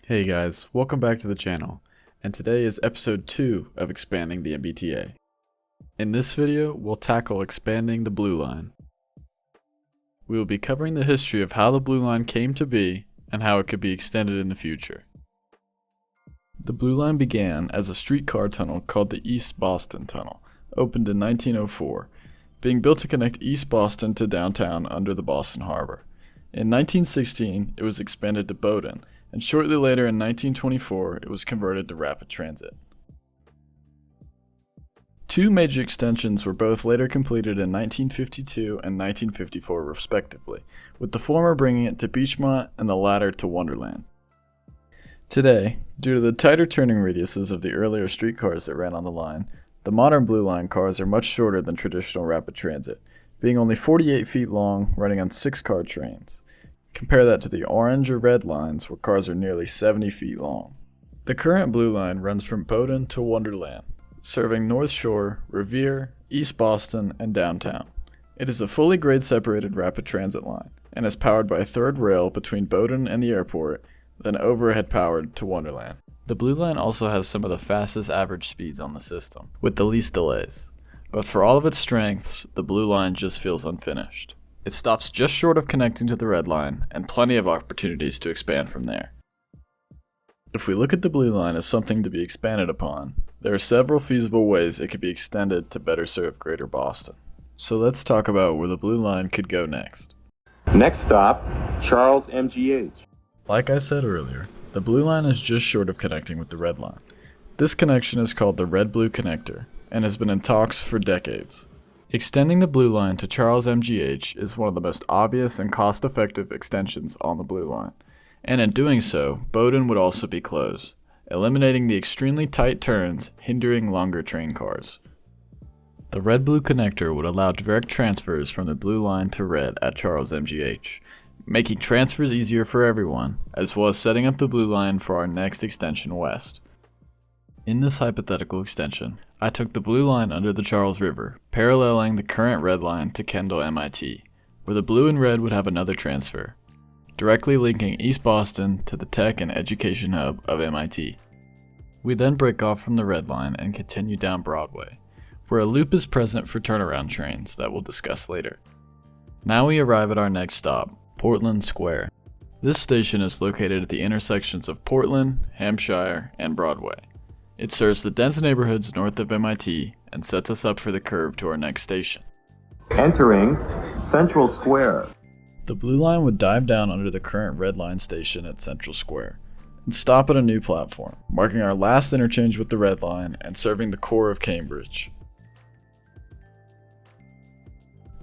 Hey guys, welcome back to the channel, and today is episode 2 of expanding the MBTA. In this video, we'll tackle expanding the Blue Line. We will be covering the history of how the Blue Line came to be and how it could be extended in the future. The Blue Line began as a streetcar tunnel called the East Boston Tunnel, opened in 1904, being built to connect East Boston to downtown under the Boston Harbor. In 1916, it was expanded to Bowdoin, and shortly later in 1924, it was converted to rapid transit. Two major extensions were both later completed in 1952 and 1954 respectively, with the former bringing it to Beachmont and the latter to Wonderland. Today, due to the tighter turning radiuses of the earlier streetcars that ran on the line, the modern Blue Line cars are much shorter than traditional rapid transit, being only 48 feet long, running on 6-car trains. Compare that to the orange or red lines where cars are nearly 70 feet long. The current Blue Line runs from Bowdoin to Wonderland, serving North Shore, Revere, East Boston, and downtown. It is a fully grade-separated rapid transit line, and is powered by a third rail between Bowdoin and the airport, then overhead powered to Wonderland. The Blue Line also has some of the fastest average speeds on the system, with the least delays. But for all of its strengths, the Blue Line just feels unfinished. It stops just short of connecting to the Red Line, and plenty of opportunities to expand from there. If we look at the Blue Line as something to be expanded upon, there are several feasible ways it could be extended to better serve Greater Boston. So let's talk about where the Blue Line could go next. Next stop, Charles MGH. Like I said earlier, the Blue Line is just short of connecting with the Red Line. This connection is called the Red-Blue Connector, and has been in talks for decades. Extending the Blue Line to Charles MGH is one of the most obvious and cost-effective extensions on the Blue Line, and in doing so, Bowdoin would also be closed, eliminating the extremely tight turns hindering longer train cars. The Red-Blue Connector would allow direct transfers from the Blue Line to Red at Charles MGH, making transfers easier for everyone, as well as setting up the Blue Line for our next extension west. In this hypothetical extension, I took the Blue Line under the Charles River, paralleling the current Red Line to Kendall, MIT, where the blue and red would have another transfer, directly linking East Boston to the tech and education hub of MIT. We then break off from the Red Line and continue down Broadway, where a loop is present for turnaround trains that we'll discuss later. Now we arrive at our next stop, Portland Square. This station is located at the intersections of Portland, Hampshire, and Broadway. It serves the dense neighborhoods north of MIT and sets us up for the curve to our next station. Entering Central Square. The Blue Line would dive down under the current Red Line station at Central Square and stop at a new platform, marking our last interchange with the Red Line and serving the core of Cambridge.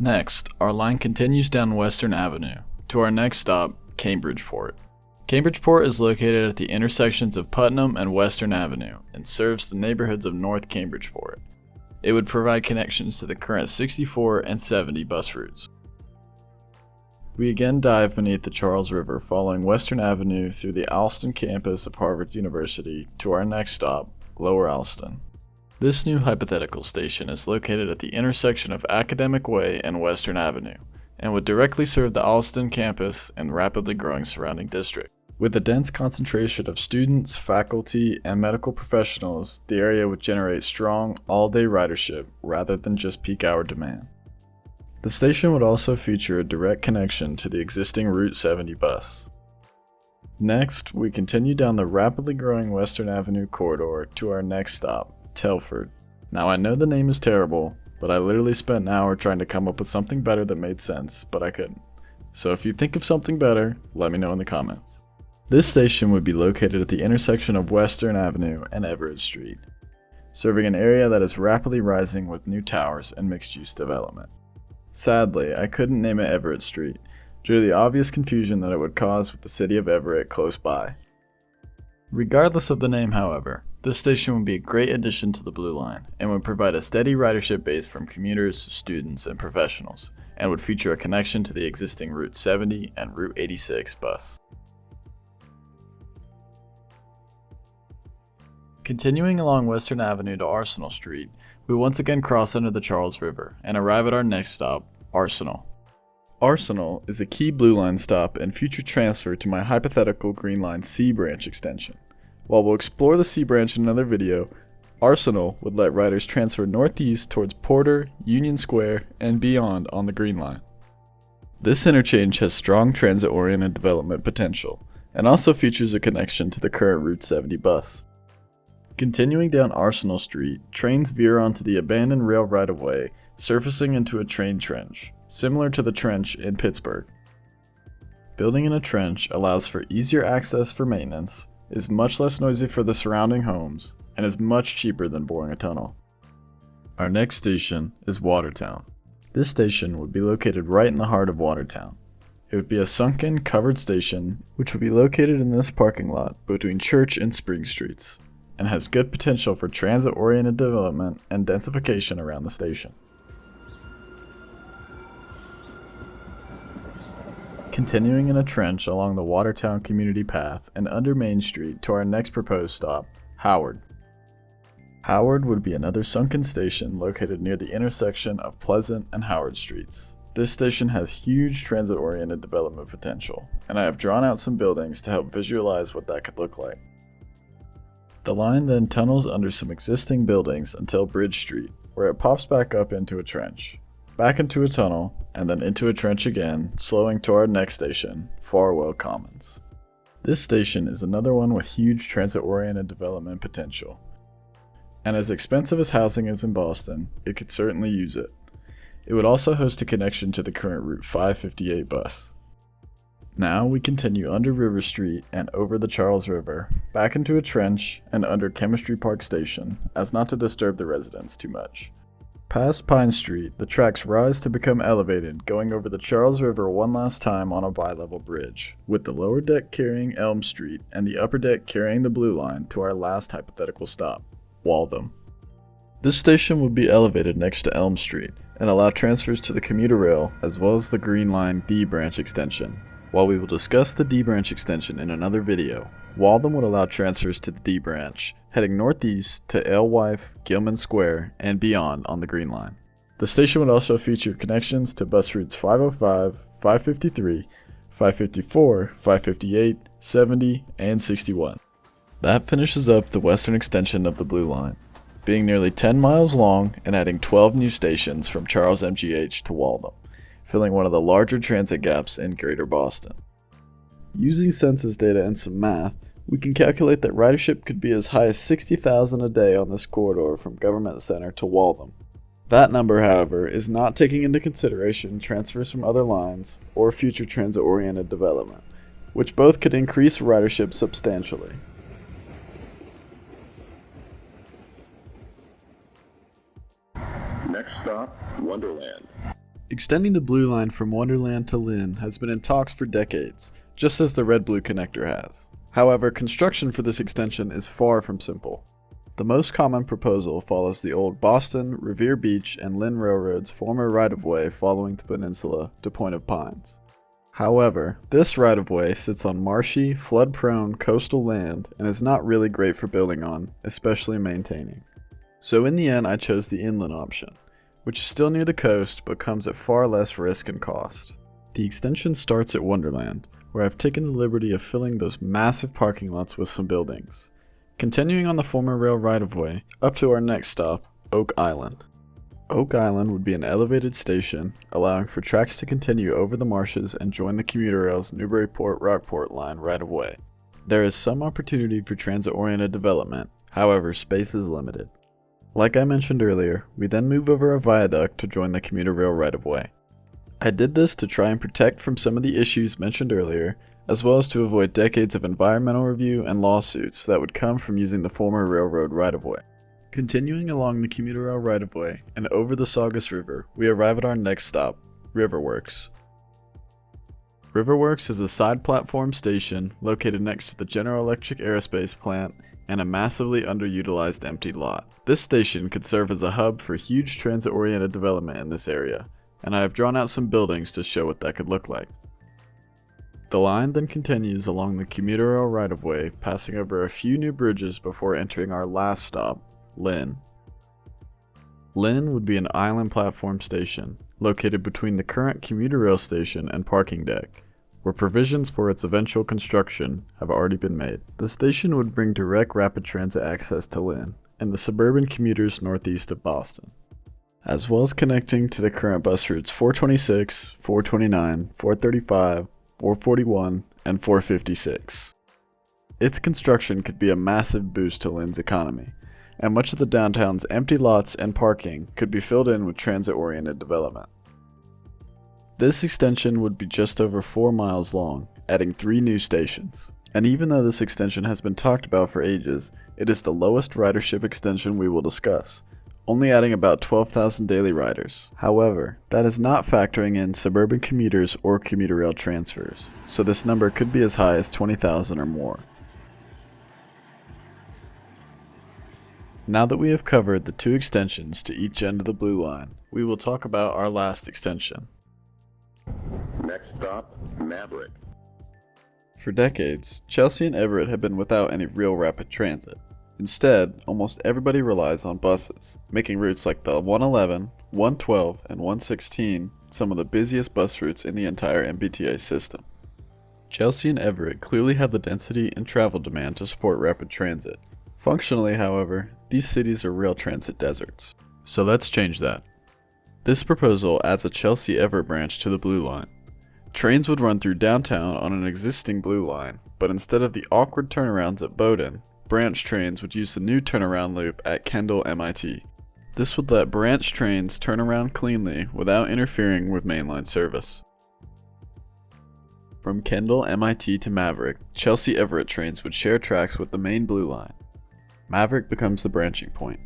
Next, our line continues down Western Avenue to our next stop, Cambridgeport. Cambridgeport is located at the intersections of Putnam and Western Avenue and serves the neighborhoods of North Cambridgeport. It would provide connections to the current 64 and 70 bus routes. We again dive beneath the Charles River following Western Avenue through the Allston campus of Harvard University to our next stop, Lower Allston. This new hypothetical station is located at the intersection of Academic Way and Western Avenue, and would directly serve the Allston campus and rapidly growing surrounding district. With a dense concentration of students, faculty, and medical professionals, the area would generate strong, all-day ridership rather than just peak hour demand. The station would also feature a direct connection to the existing Route 70 bus. Next, we continue down the rapidly growing Western Avenue corridor to our next stop, Telford. Now I know the name is terrible, but I literally spent an hour trying to come up with something better that made sense, but I couldn't. So if you think of something better, let me know in the comments. This station would be located at the intersection of Western Avenue and Everett Street, serving an area that is rapidly rising with new towers and mixed-use development. Sadly, I couldn't name it Everett Street, due to the obvious confusion that it would cause with the city of Everett close by. Regardless of the name, however, this station would be a great addition to the Blue Line, and would provide a steady ridership base from commuters, students, and professionals, and would feature a connection to the existing Route 70 and Route 86 bus. Continuing along Western Avenue to Arsenal Street, we once again cross under the Charles River and arrive at our next stop, Arsenal. Arsenal is a key Blue Line stop and future transfer to my hypothetical Green Line C branch extension. While we'll explore the C branch in another video, Arsenal would let riders transfer northeast towards Porter, Union Square, and beyond on the Green Line. This interchange has strong transit-oriented development potential, and also features a connection to the current Route 70 bus. Continuing down Arsenal Street, trains veer onto the abandoned rail right-of-way, surfacing into a train trench, similar to the trench in Pittsburgh. Building in a trench allows for easier access for maintenance, is much less noisy for the surrounding homes, and is much cheaper than boring a tunnel. Our next station is Watertown. This station would be located right in the heart of Watertown. It would be a sunken, covered station, which would be located in this parking lot between Church and Spring Streets, and has good potential for transit-oriented development and densification around the station. Continuing in a trench along the Watertown Community Path and under Main Street to our next proposed stop, Howard. Howard would be another sunken station located near the intersection of Pleasant and Howard Streets. This station has huge transit-oriented development potential, and I have drawn out some buildings to help visualize what that could look like. The line then tunnels under some existing buildings until Bridge Street, where it pops back up into a trench, back into a tunnel, and then into a trench again, slowing to our next station, Farwell Commons. This station is another one with huge transit-oriented development potential. And as expensive as housing is in Boston, it could certainly use it. It would also host a connection to the current Route 558 bus. Now we continue under River Street and over the Charles River, back into a trench and under Chemistry Park Station, as not to disturb the residents too much. Past Pine Street, the tracks rise to become elevated, going over the Charles River one last time on a bi-level bridge, with the lower deck carrying Elm Street and the upper deck carrying the Blue Line to our last hypothetical stop, Waltham. This station would be elevated next to Elm Street and allow transfers to the commuter rail as well as the Green Line D branch extension. While we will discuss the D branch extension in another video, Waltham would allow transfers to the D branch, heading northeast to Alewife, Gilman Square, and beyond on the Green Line. The station would also feature connections to bus routes 505, 553, 554, 558, 70, and 61. That finishes up the western extension of the Blue Line, being nearly 10 miles long and adding 12 new stations from Charles MGH to Waltham, filling one of the larger transit gaps in Greater Boston. Using census data and some math, we can calculate that ridership could be as high as 60,000 a day on this corridor from Government Center to Waltham. That number, however, is not taking into consideration transfers from other lines or future transit-oriented development, which both could increase ridership substantially. Next stop, Wonderland. Extending the Blue Line from Wonderland to Lynn has been in talks for decades, just as the Red-Blue connector has. However, construction for this extension is far from simple. The most common proposal follows the old Boston, Revere Beach, and Lynn Railroad's former right-of-way following the peninsula to Point of Pines. However, this right-of-way sits on marshy, flood-prone coastal land and is not really great for building on, especially maintaining. So in the end, I chose the inland option, which is still near the coast but comes at far less risk and cost. The extension starts at Wonderland, where I've taken the liberty of filling those massive parking lots with some buildings. Continuing on the former rail right-of-way, up to our next stop, Oak Island. Oak Island would be an elevated station, allowing for tracks to continue over the marshes and join the commuter rail's Newburyport-Rockport line right away. There is some opportunity for transit-oriented development, however space is limited. Like I mentioned earlier, we then move over a viaduct to join the commuter rail right-of-way. I did this to try and protect from some of the issues mentioned earlier, as well as to avoid decades of environmental review and lawsuits that would come from using the former railroad right-of-way. Continuing along the commuter rail right-of-way and over the Saugus River, we arrive at our next stop, Riverworks. Riverworks is a side platform station located next to the General Electric Aerospace plant and a massively underutilized empty lot. This station could serve as a hub for huge transit-oriented development in this area, and I have drawn out some buildings to show what that could look like. The line then continues along the commuter rail right-of-way, passing over a few new bridges before entering our last stop, Lynn. Lynn would be an island platform station located between the current commuter rail station and parking deck, where provisions for its eventual construction have already been made. The station would bring direct rapid transit access to Lynn and the suburban commuters northeast of Boston, as well as connecting to the current bus routes 426, 429, 435, 441, and 456. Its construction could be a massive boost to Lynn's economy, and much of the downtown's empty lots and parking could be filled in with transit-oriented development. This extension would be just over 4 miles long, adding 3 new stations. And even though this extension has been talked about for ages, it is the lowest ridership extension we will discuss, only adding about 12,000 daily riders. However, that is not factoring in suburban commuters or commuter rail transfers, so this number could be as high as 20,000 or more. Now that we have covered the 2 extensions to each end of the Blue Line, we will talk about our last extension. Next stop, Maverick. For decades, Chelsea and Everett have been without any real rapid transit. Instead, almost everybody relies on buses, making routes like the 111, 112, and 116 some of the busiest bus routes in the entire MBTA system. Chelsea and Everett clearly have the density and travel demand to support rapid transit. Functionally, however, these cities are rail transit deserts. So let's change that. This proposal adds a Chelsea-Everett branch to the Blue Line. Trains would run through downtown on an existing Blue Line, but instead of the awkward turnarounds at Bowdoin, branch trains would use the new turnaround loop at Kendall MIT. This would let branch trains turn around cleanly without interfering with mainline service. From Kendall MIT to Maverick, Chelsea-Everett trains would share tracks with the main Blue Line. Maverick becomes the branching point.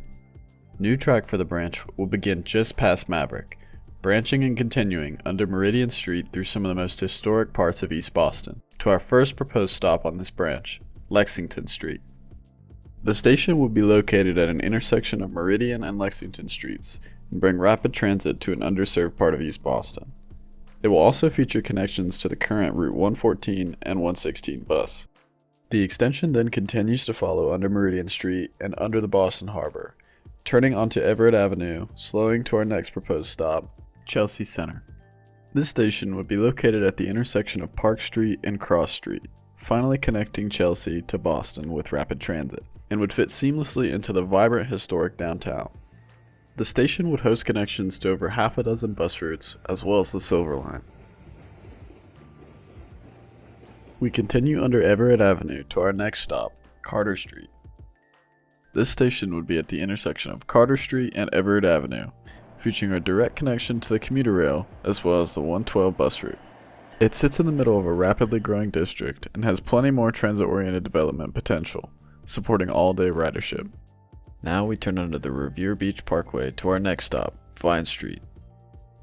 New track for the branch will begin just past Maverick, branching and continuing under Meridian Street through some of the most historic parts of East Boston, to our first proposed stop on this branch, Lexington Street. The station will be located at an intersection of Meridian and Lexington Streets and bring rapid transit to an underserved part of East Boston. It will also feature connections to the current Route 114 and 116 bus. The extension then continues to follow under Meridian Street and under the Boston Harbor, turning onto Everett Avenue, slowing to our next proposed stop, Chelsea Center. This station would be located at the intersection of Park Street and Cross Street, finally connecting Chelsea to Boston with rapid transit, and would fit seamlessly into the vibrant historic downtown. The station would host connections to over half a dozen bus routes, as well as the Silver Line. We continue under Everett Avenue to our next stop, Carter Street. This station would be at the intersection of Carter Street and Everett Avenue, featuring a direct connection to the commuter rail as well as the 112 bus route. It sits in the middle of a rapidly growing district and has plenty more transit-oriented development potential, supporting all-day ridership. Now we turn under the Revere Beach Parkway to our next stop, Vine Street.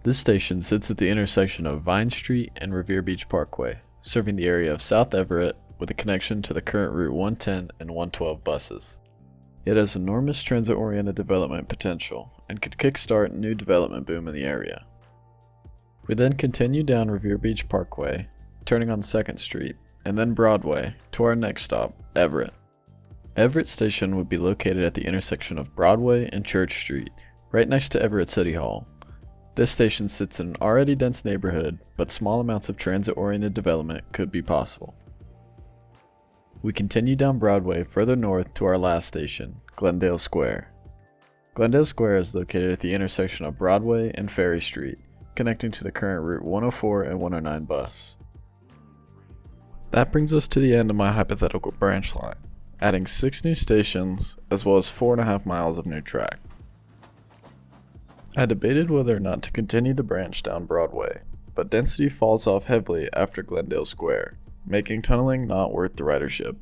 This station sits at the intersection of Vine Street and Revere Beach Parkway, serving the area of South Everett with a connection to the current Route 110 and 112 buses. It has enormous transit-oriented development potential and could kickstart a new development boom in the area. We then continue down Revere Beach Parkway, turning on 2nd Street, and then Broadway to our next stop, Everett. Everett Station would be located at the intersection of Broadway and Church Street, right next to Everett City Hall. This station sits in an already dense neighborhood, but small amounts of transit-oriented development could be possible. We continue down Broadway further north to our last station, Glendale Square. Glendale Square is located at the intersection of Broadway and Ferry Street, connecting to the current Route 104 and 109 bus. That brings us to the end of my hypothetical branch line, adding 6 new stations as well as 4.5 miles of new track. I debated whether or not to continue the branch down Broadway, but density falls off heavily after Glendale Square, making tunneling not worth the ridership.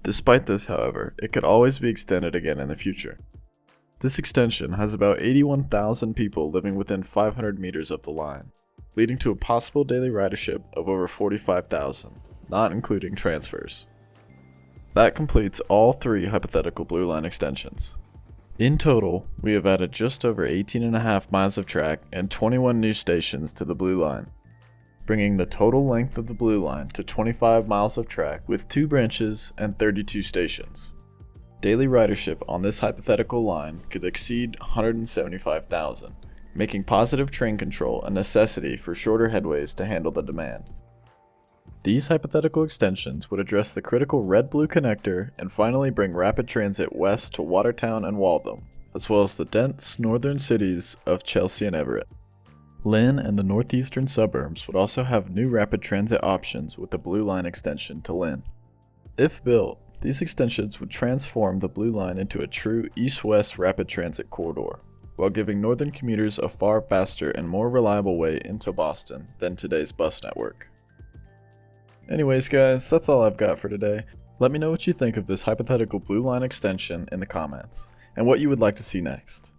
Despite this, however, it could always be extended again in the future. This extension has about 81,000 people living within 500 meters of the line, leading to a possible daily ridership of over 45,000, not including transfers. That completes all 3 hypothetical Blue Line extensions. In total, we have added just over 18.5 miles of track and 21 new stations to the Blue Line, bringing the total length of the Blue Line to 25 miles of track with 2 branches and 32 stations. Daily ridership on this hypothetical line could exceed 175,000, making positive train control a necessity for shorter headways to handle the demand. These hypothetical extensions would address the critical red-blue connector and finally bring rapid transit west to Watertown and Waltham, as well as the dense northern cities of Chelsea and Everett. Lynn and the northeastern suburbs would also have new rapid transit options with the Blue Line extension to Lynn. If built, these extensions would transform the Blue Line into a true east-west rapid transit corridor, while giving northern commuters a far faster and more reliable way into Boston than today's bus network. Anyways guys, that's all I've got for today. Let me know what you think of this hypothetical Blue Line extension in the comments, and what you would like to see next.